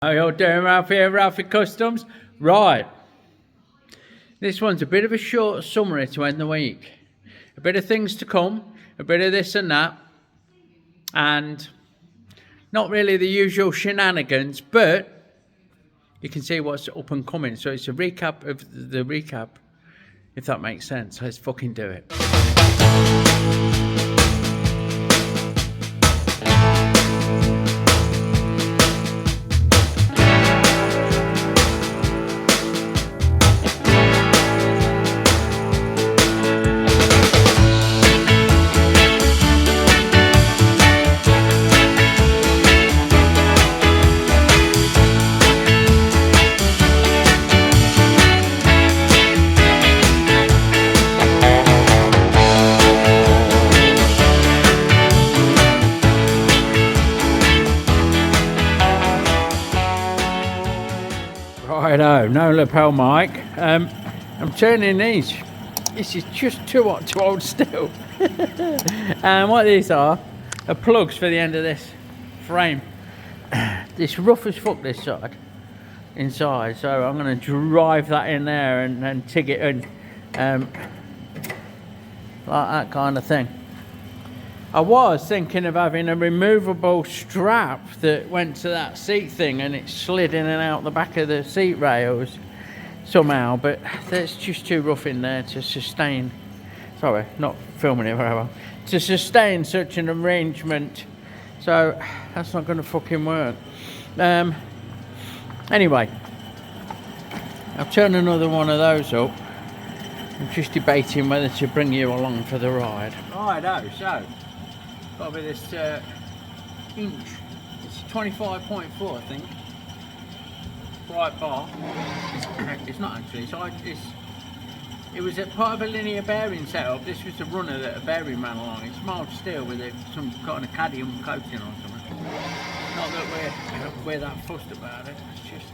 How you all doing, Ralphy here, Ralphy Customs? Right, this one's a bit of a short summary to end the week. A bit of things to come, a bit of this and that, and not really the usual shenanigans, but you can see what's up and coming. So it's a recap of the recap, if that makes sense. Let's fucking do it. Righto, no lapel mic. I'm turning these. This is just too hot to hold still. And what these are plugs for the end of this frame. This rough as fuck this side, inside. So I'm going to drive that in there and tig it in, like that kind of thing. I was thinking of having a removable strap that went to that seat thing and it slid in and out the back of the seat rails somehow, but that's just too rough in there to sustain, sorry, not filming it very well, to sustain such an arrangement. So that's not going to fucking work. Anyway, I'll turn another one of those up. I'm just debating whether to bring you along for the ride. Righto, so got with this inch, it's 25.4 I think, bright bar. It's not actually, it was a part of a linear bearing setup. This was the runner that a bearing ran along. It's mild steel with some kind of cadmium coating or something. Not that we're that fussed about it, it's just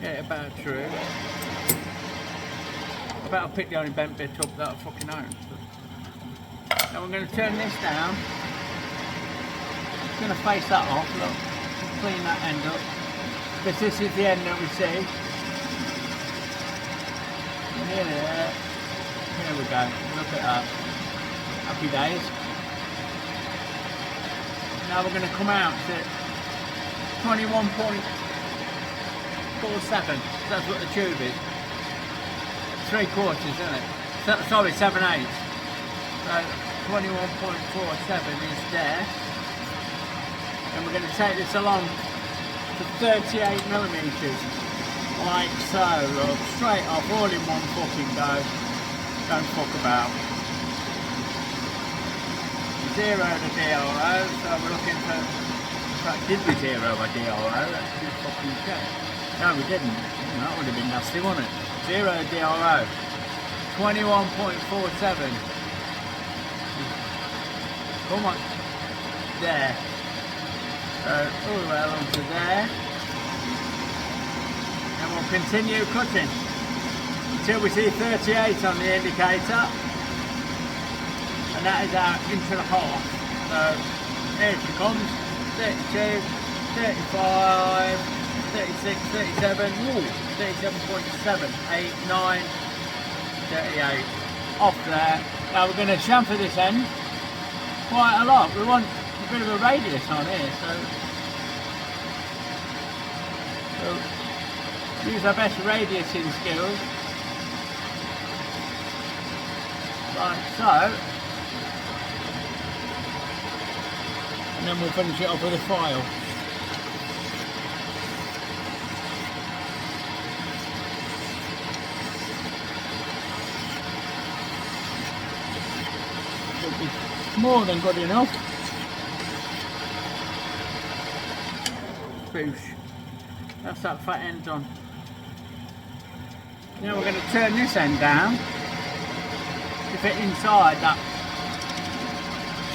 get it about true. I bet I'll pick the only bent bit up that I fucking own. Now we're going to turn this down. Just going to face that off, look. Clean that end up. Because this is the end that we see. Nearly there. Here we go. Look at that. Happy days. Now we're going to come out to 21.47. That's what the tube is. 3/4, isn't it? So, sorry, 7/8. So 21.47 is there. And we're going to take this along to 38mm, like so. Look, straight off, all in one fucking go. Don't fuck about. 0 to DRO, so we're looking for. In fact, did we 0 a DRO? Let's just fucking check. No, we didn't. That would have been nasty, wouldn't it? 0 DRO, 21.47. Come on, there. All the way along to there, and we'll continue cutting until we see 38 on the indicator, and that is our into the half. So here she comes, 32, 35. 36, 37, ooh, 37.7, 8, 9, 38, off there. Now we're going to chamfer this end quite a lot. We want a bit of a radius on here, so use our best radiusing skills, like so, and then we'll finish it off with a file. More than good enough. Boosh. That's that fat end done. Now we're going to turn this end down to fit inside that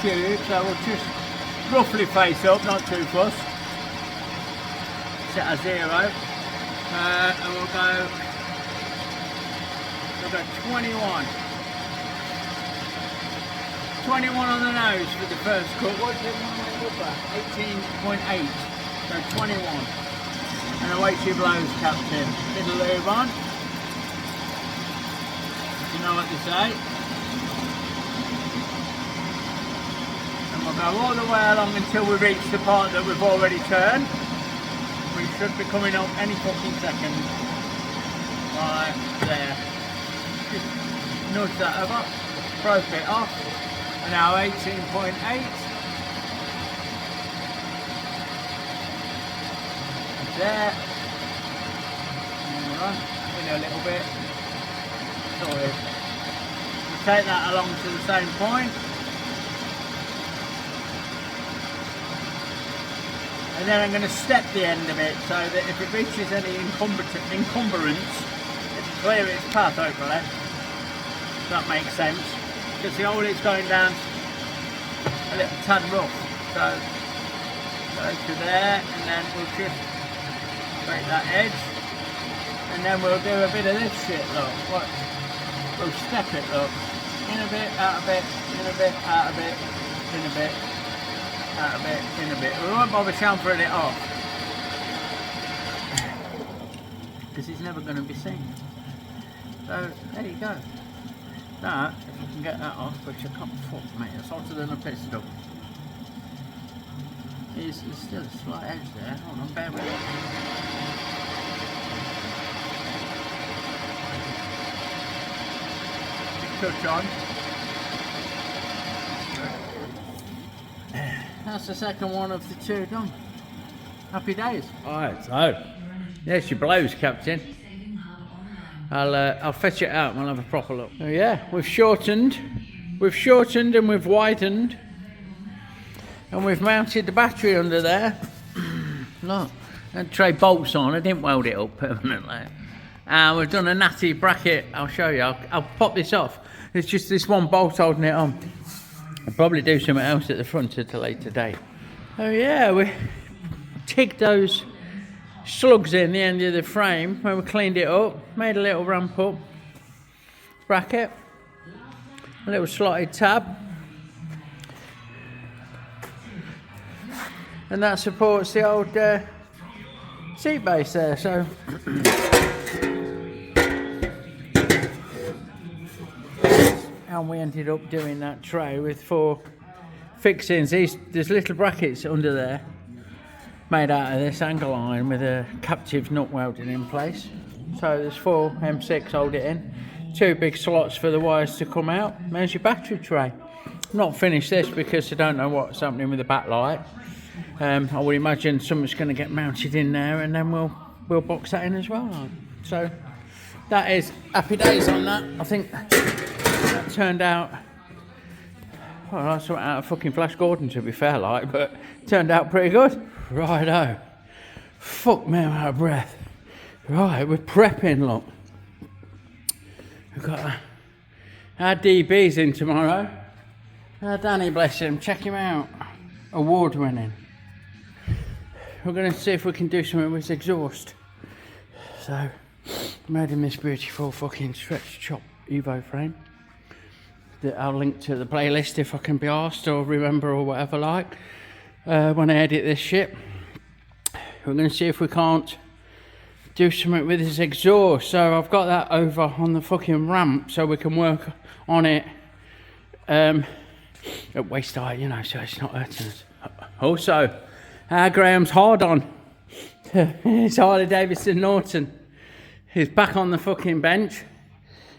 tube. So we'll just roughly face up, not too fussed. Set a 0. And we'll go 21. 21 on the nose for the first cut. What did it want to look at? 18.8. So 21. And await your blows, Captain. Bit of lube on. You know what they say. And we'll go all the way along until we reach the part that we've already turned. We should be coming up any fucking second. Right there. Just nudge that over. Broke it off. And now 18.8. There. Right. In a little bit. Sorry. We'll take that along to the same point. And then I'm going to step the end of it so that if it reaches any encumbrance, it'll clear its path, hopefully. If that makes sense. Because the old is going down a little tad rough. So go to there, and then we'll just break that edge. And then we'll do a bit of this shit, look. What? We'll step it, look. In a bit, out a bit, in a bit, out a bit, in a bit. Out a bit, in a bit. We won't bother chamfering it off because it's never going to be seen. So there you go. That, if you can get that off, which I can't fuck, mate, it's hotter than a pistol. There's still a slight edge there. Hold on, bear with me. Touch on. That's the second one of the two done. Happy days. Alright, so there's your blows, Captain. I'll fetch it out and we'll have a proper look. So yeah, we've shortened and we've widened, and we've mounted the battery under there. Look, and tray bolts on. I didn't weld it up permanently. And we've done a natty bracket. I'll show you. I'll pop this off. It's just this one bolt holding it on. I'll probably do something else at the front at a later date. Oh yeah, we tigged those slugs in the end of the frame when we cleaned it up, made a little ramp up bracket, a little slotted tab, and that supports the old seat base there. So and we ended up doing that tray with 4 fixings. There's little brackets under there made out of this angle iron with a captive nut welding in place. So there's 4 M6 hold it in, 2 big slots for the wires to come out. There's your battery tray. I've not finished this because I don't know what's happening with the backlight. I would imagine something's going to get mounted in there, and then we'll box that in as well. So that is happy days on that. I think that turned out, well, that's something out of fucking Flash Gordon, to be fair, like, but turned out pretty good. Righto. Fuck me, I'm out of breath. Right, we're prepping, look. We've got our DB's in tomorrow. Danny, bless him, check him out. Award winning. We're going to see if we can do something with his exhaust. So, made him this beautiful fucking stretch chop Evo frame that I'll link to the playlist if I can be asked or remember or whatever, like, when I edit this shit. We're going to see if we can't do something with his exhaust. So I've got that over on the fucking ramp so we can work on it at waist height, you know, so it's not hurting us. Also, Graham's hard on. It's Harley Davidson Norton. He's back on the fucking bench,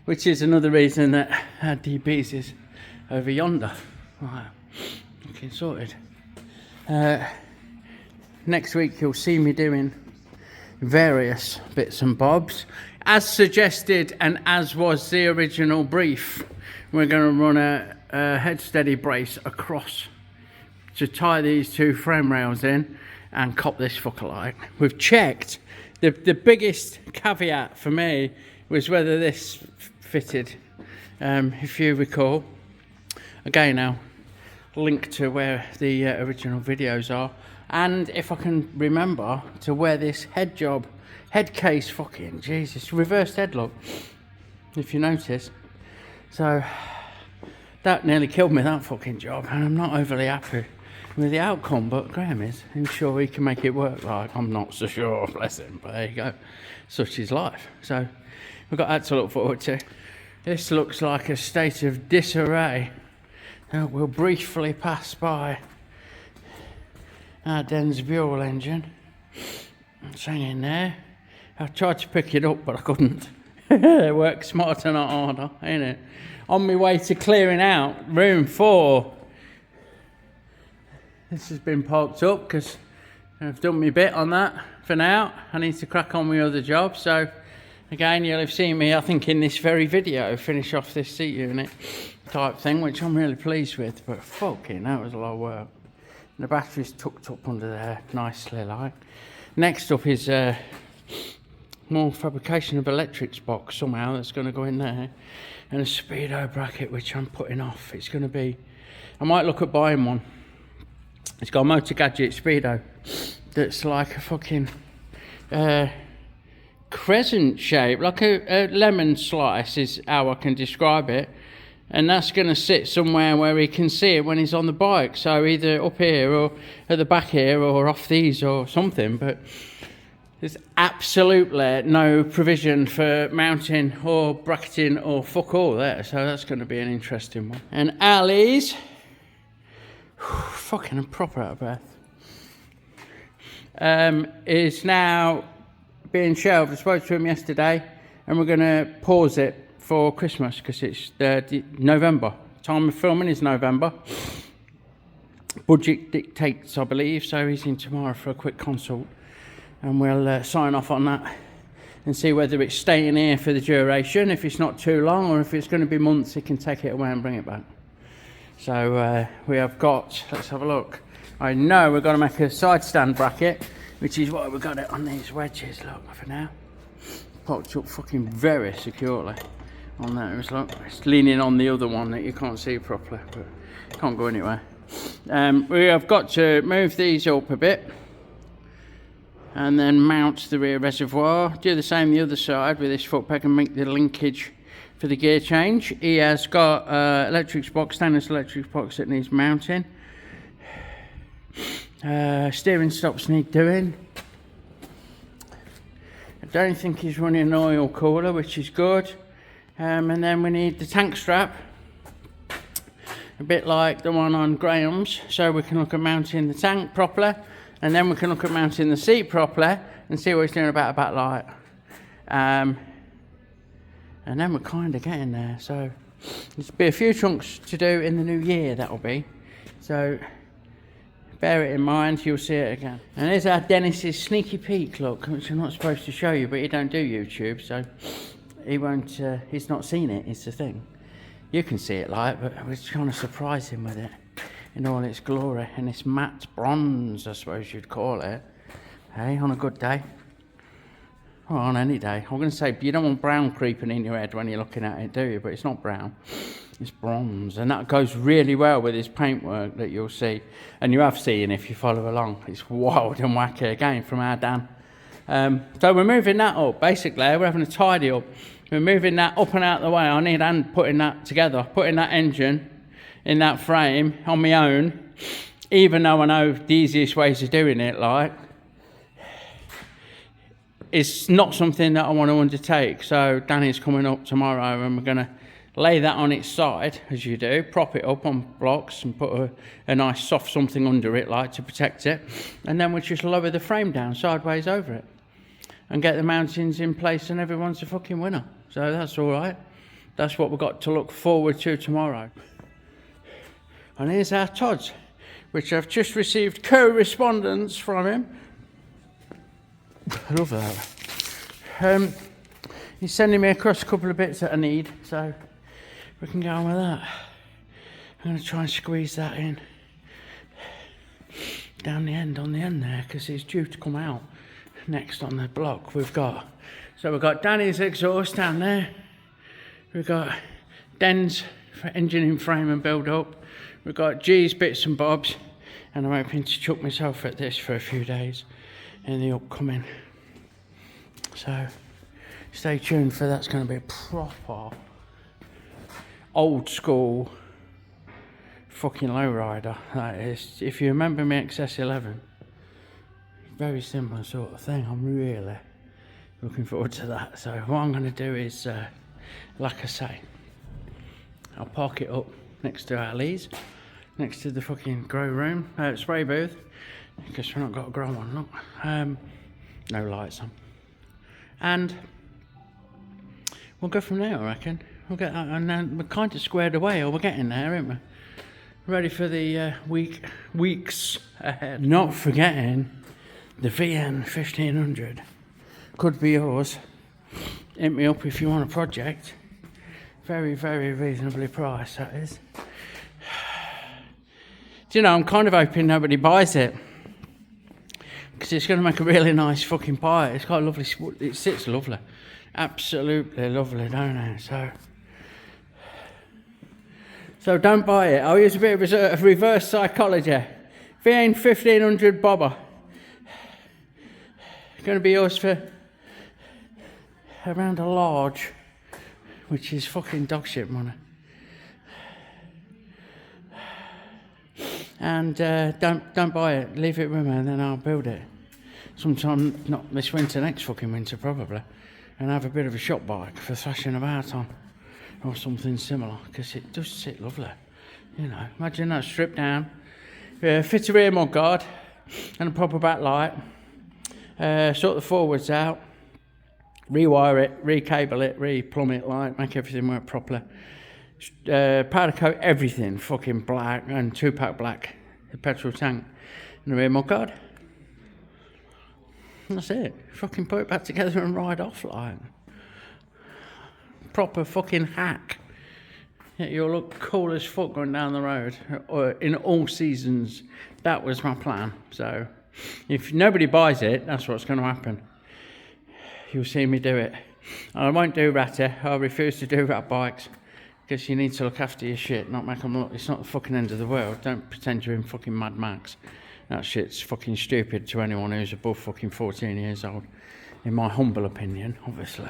which is another reason that our DB's is over yonder. Right, looking sorted. Next week you'll see me doing various bits and bobs. As suggested and as was the original brief, we're going to run a head steady brace across to tie these 2 frame rails in and cop this fucker like. We've checked. The biggest caveat for me was whether this fitted, if you recall. Again, I'll link to where the original videos are, and if I can remember, to where this head case, fucking Jesus, reversed head look, if you notice. So that nearly killed me, that fucking job, and I'm not overly happy with the outcome, but Graham is. I'm sure he can make it work. Like, I'm not so sure, bless him, but there you go. Such is life. So we've got that to look forward to. This looks like a state of disarray. Now we'll briefly pass by our Den's fuel engine. It's hanging there. I tried to pick it up, but I couldn't. Work smarter, not harder, ain't it? On my way to clearing out room 4. This has been parked up because I've done my bit on that for now. I need to crack on with other jobs. So again, you'll have seen me, I think, in this very video, finish off this seat unit type thing, which I'm really pleased with. But fucking, that was a lot of work. And the battery's tucked up under there nicely, like. Next up is more fabrication of electrics box somehow that's going to go in there, and a speedo bracket which I'm putting off. It's going to be, I might look at buying one. It's got a Motor Gadget speedo that's like a fucking crescent shape, like a lemon slice is how I can describe it, and that's going to sit somewhere where he can see it when he's on the bike, so either up here or at the back here or off these or something. But there's absolutely no provision for mounting or bracketing or fuck all there, so that's going to be an interesting one. And Ali's fucking, I'm proper out of breath, is now being shelved. I spoke to him yesterday, and we're going to pause it for Christmas because it's November. Time of filming is November. Budget dictates, I believe, so he's in tomorrow for a quick consult, and we'll sign off on that and see whether it's staying here for the duration, if it's not too long, or if it's going to be months, he can take it away and bring it back. So we have got, let's have a look. I know we're going to make a side stand bracket, which is why we've got it on these wedges, look, for now. Popped up fucking very securely on those, look. It's leaning on the other one that you can't see properly, but can't go anywhere. We have got to move these up a bit and then mount the rear reservoir. Do the same the other side with this foot peg and make the linkage for the gear change. He has got electrics box, stainless electrics box that needs mounting. Steering stops need doing. I don't think he's running an oil cooler, which is good. And then we need the tank strap, a bit like the one on Graham's, so we can look at mounting the tank properly, and then we can look at mounting the seat properly and see what he's doing about a backlight. And then we're kind of getting there, so there's be a few chunks to do in the new year, that'll be. So bear it in mind, you'll see it again. And here's our Dennis's sneaky peek look, which I'm not supposed to show you, but he don't do YouTube, so he won't, he's not seen it, it's the thing. You can see it like, but I was trying to surprise him with it in all its glory, and it's matte bronze, I suppose you'd call it. Hey, on a good day. Well, on any day. I'm going to say, you don't want brown creeping in your head when you're looking at it, do you? But it's not brown. It's bronze. And that goes really well with his paintwork that you'll see. And you have seen if you follow along. It's wild and wacky again from our Dan. So we're moving that up. Basically, we're having a tidy up. We're moving that up and out of the way. I need hand putting that together. Putting that engine in that frame on my own. Even though I know the easiest ways of doing it, like, it's not something that I want to undertake. So Danny's coming up tomorrow and we're going to lay that on its side, as you do, prop it up on blocks and put a nice soft something under it, like, to protect it. And then we'll just lower the frame down sideways over it and get the mountings in place, and everyone's a fucking winner. So that's all right. That's what we've got to look forward to tomorrow. And here's our Todd, which I've just received correspondence from him. I love that. He's sending me across a couple of bits that I need, so we can go on with that. I'm going to try and squeeze that in down the end, on the end there, because it's due to come out next on the block we've got. So we've got Danny's exhaust down there. We've got Den's for engine frame and build up. We've got G's bits and bobs, and I'm hoping to chuck myself at this for a few days in the upcoming. So stay tuned for that's going to be a proper old school fucking lowrider. That is, if you remember my XS11, very similar sort of thing. I'm really looking forward to that. So what I'm going to do is, like I say, I'll park it up next to our Lee's, next to the fucking grow room, spray booth, because we've not got a grow on, look. No lights on. And we'll go from there, I reckon. We'll get that, and then we're kind of squared away, or we're getting there, aren't we? Ready for the weeks ahead. Not forgetting the VN 1500. Could be yours. Hit me up if you want a project. Very, very reasonably priced, that is. Do you know, I'm kind of hoping nobody buys it, because it's going to make a really nice fucking pie. It's got a lovely, it sits lovely. Absolutely lovely, don't it? So don't buy it. I'll use a bit of reverse psychology. VN 1500 bobber. Going to be yours for around a large, which is fucking dog shit money. And don't buy it. Leave it with me, and then I'll build it. Sometime, not this winter, next fucking winter probably, and have a bit of a shop bike for thrashing about on, or something similar, because it does sit lovely. You know, imagine that stripped down, fit a rear mud guard, and a proper backlight. Sort the forwards out, rewire it, recable it, replumb it, like make everything work properly. Powder coat everything fucking black, and 2-pack black, the petrol tank, and the rear mud guard. That's it. Fucking put it back together and ride off like proper fucking hack. Yeah, you'll look cool as fuck going down the road, or in all seasons. That was my plan. So if nobody buys it, that's what's going to happen. You'll see me do it. I won't do ratty. I refuse to do rat bikes, because you need to look after your shit, not make them look. It's not the fucking end of the world. Don't pretend you're in fucking Mad Max. That shit's fucking stupid to anyone who's above fucking 14 years old, in my humble opinion, obviously.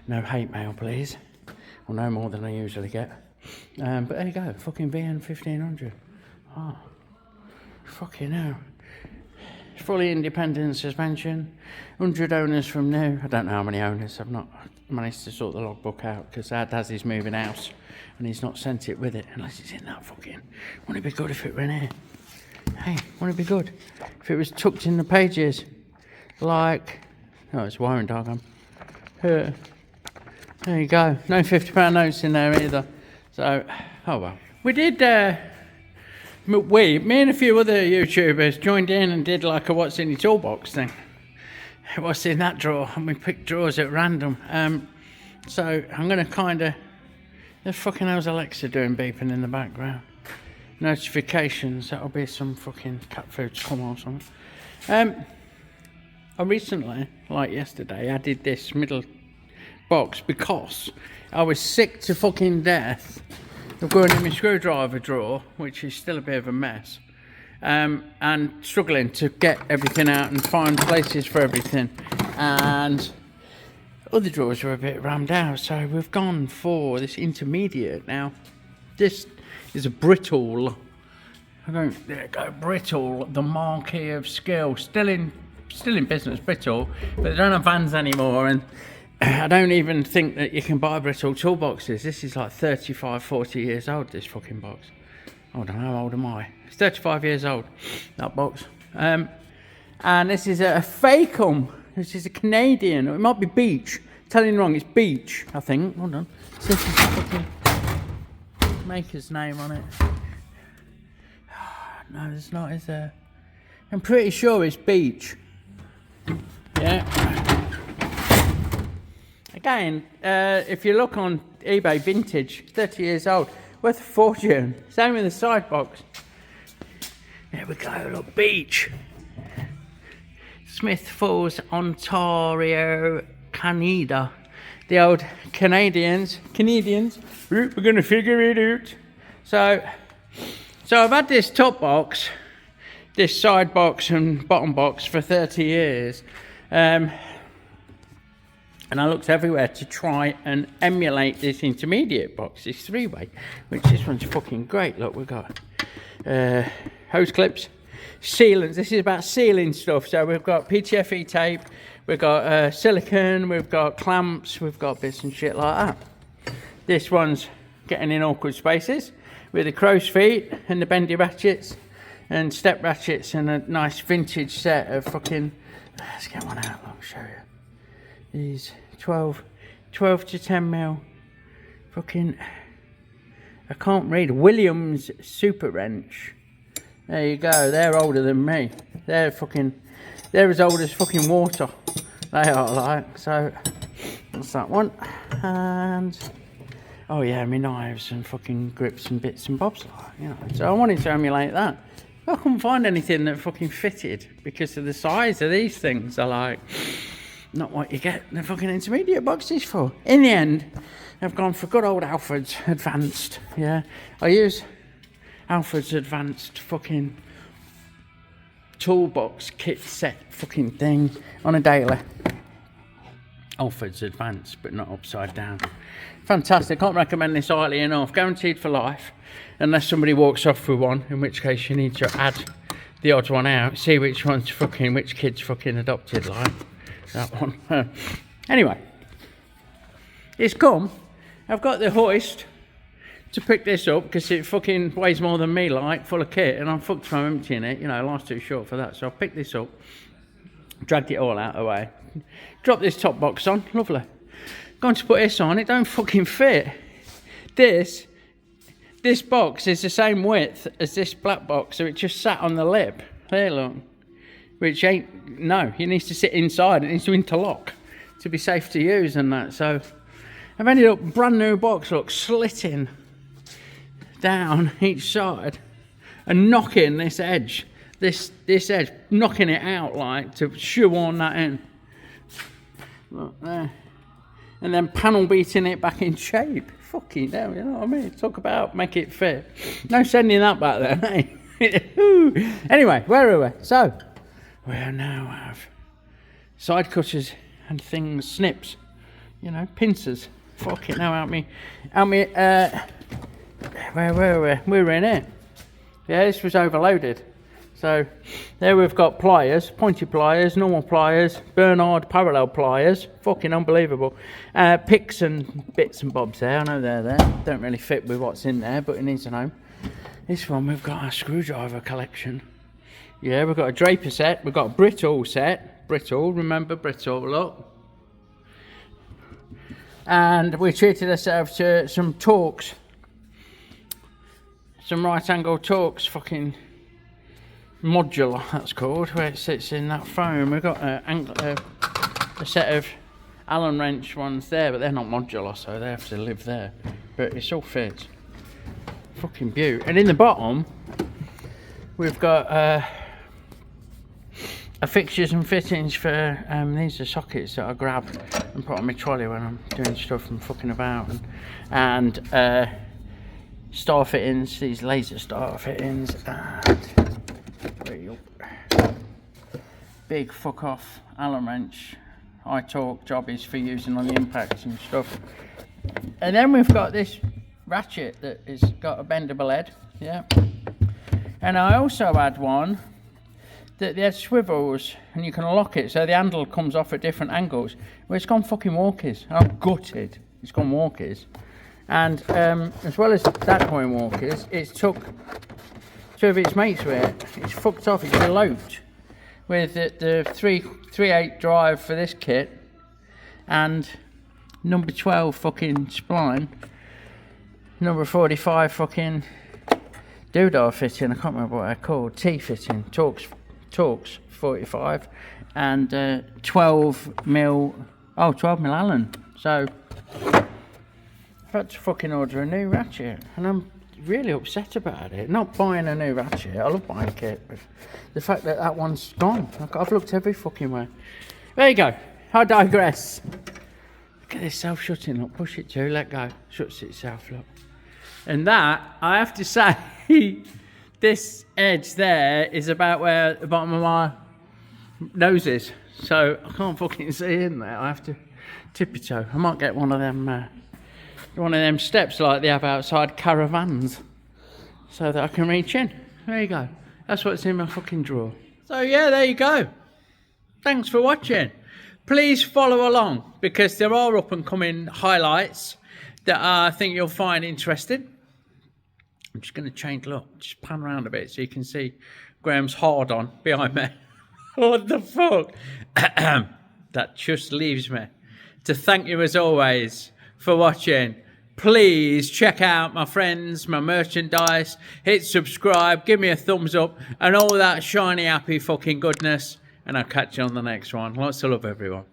No hate mail, please. Well, no more than I usually get. But there you go, fucking VN 1500. Oh, fucking hell. Fully independent suspension, 100 owners from new. I don't know how many owners. I've not managed to sort the logbook out, because our dad's his moving house and he's not sent it with it, unless it's in that fucking. Wouldn't it be good if it were in here? Hey, wouldn't it be good if it was tucked in the pages? Like, oh, it's wiring diagram. There you go. No £50 notes in there either. So, oh well. We did. Me and a few other YouTubers joined in and did like a what's in your toolbox thing. What's in that drawer? And we picked drawers at random. So I'm going to kind of... The fucking hell's Alexa doing beeping in the background? Notifications. That'll be some fucking cat food to come or something. I recently, like yesterday, added this middle box because I was sick to fucking death of going in my screwdriver drawer, which is still a bit of a mess, and struggling to get everything out and find places for everything, and other drawers were a bit rammed out, so we've gone for this intermediate. Now this is a brittle, there you go, brittle, the marquee of skill, still in business, brittle, but they don't have vans anymore, and I don't even think that you can buy brittle toolboxes. This is like 35, 40 years old, this fucking box. Hold on, how old am I? It's 35 years old, that box. And this is a Facom. This is a Canadian, or it might be Beach. Telling you wrong, it's Beach, I think. Hold on. See if there's a fucking maker's name on it. No, there's not, is there? I'm pretty sure it's Beach. Yeah. Again, if you look on eBay, vintage, 30 years old, worth a fortune. Same with the side box. There we go, look, Beach. Smith Falls, Ontario, Canada. The old Canadians, we're going to figure it out. So I've had this top box, this side box and bottom box for 30 years. And I looked everywhere to try and emulate this intermediate box, this 3-way, which this one's fucking great. Look, we've got hose clips, sealants. This is about sealing stuff. So we've got PTFE tape, we've got silicone, we've got clamps, we've got bits and shit like that. This one's getting in awkward spaces with the crow's feet and the bendy ratchets and step ratchets and a nice vintage set of fucking, let's get one out, I'll show you. These 12 to 10 mil fucking, I can't read, Williams super wrench. There you go, they're older than me. They're as old as fucking water. They are like, so that's that one. And oh yeah, my knives and fucking grips and bits and bobs, like, you know. So I wanted to emulate that. I couldn't find anything that fucking fitted because of the size of these things. Are like not what you get the fucking intermediate boxes for. In the end, I've gone for good old Alfred's Advanced. Yeah, I use Alfred's Advanced fucking toolbox kit set fucking thing on a daily. Alfred's Advanced, but not upside down. Fantastic, can't recommend this highly enough. Guaranteed for life, unless somebody walks off with one, in which case you need to add the odd one out, see which one's fucking, which kid's fucking adopted, like that one. Anyway, it's come. I've got the hoist to pick this up because it fucking weighs more than me, like, full of kit, and I'm fucked from emptying it, you know, life's too short for that. So I picked this up, dragged it all out of the way, dropped this top box on, lovely. Going to put this on, it don't fucking fit. This box is the same width as this black box, so it just sat on the lip. There, look. Which ain't, no, it needs to sit inside, it needs to interlock to be safe to use and that. So I've ended up brand new box, look, slitting down each side and knocking this edge, this edge, knocking it out like to shoehorn that in. Look there. And then panel beating it back in shape. Fucking hell, you know what I mean? Talk about make it fit. No sending that back there, eh? Anyway, where are we? So, we now have side cutters and things, snips, you know, pincers. Fucking hell, help me, where were we? We were in it. Yeah, this was overloaded. So there we've got pliers, pointy pliers, normal pliers, Bernard parallel pliers, fucking unbelievable. Picks and bits and bobs there, I know they're there. Don't really fit with what's in there, but it needs a home. This one we've got our screwdriver collection. Yeah, we've got a draper set, we've got a brittle set, brittle, remember brittle, look. And we treated ourselves to some Torx, some right angle Torx, fucking modular, that's called, where it sits in that foam. We've got a set of Allen wrench ones there, but they're not modular, so they have to live there. But it's all fits. Fucking beaut. And in the bottom, we've got a fixtures and fittings for these are sockets that I grab and put on my trolley when I'm doing stuff and fucking about, and star fittings, these laser star fittings, and big fuck off Allen wrench, high torque jobbies for using on the impacts and stuff. And then we've got this ratchet that has got a bendable head, yeah. And I also had one that the head swivels and you can lock it so the handle comes off at different angles. Well, it's gone fucking walkies. I'm gutted. It's gone walkies. And as well as that going walkies, it's took two of its mates with it. It's fucked off, it's eloped with the 3/8 drive for this kit and number 12 fucking spline, number 45 fucking doodah fitting, I can't remember what they're called, T fitting, Torx 45 and 12 mil Allen. So I've had to fucking order a new ratchet and I'm really upset about it. Not buying a new ratchet, I love buying kit, but the fact that that one's gone. I've looked every fucking way. There you go, I digress. Look at this self-shutting, look, push it to, let go, shuts itself, look. And that, I have to say, this edge there is about where the bottom of my nose is. So I can't fucking see in there, I have to tippy-toe. I might get one of them steps like they have outside caravans so that I can reach in. There you go. That's what's in my fucking drawer. So yeah, there you go. Thanks for watching. Please follow along because there are up and coming highlights that I think you'll find interesting. I'm just going to change look, just pan around a bit so you can see Graham's hard on behind me. What the fuck? That just leaves me to thank you as always for watching. Please check out my friends, my merchandise, hit subscribe, give me a thumbs up and all that shiny happy fucking goodness, and I'll catch you on the next one. Lots of love everyone.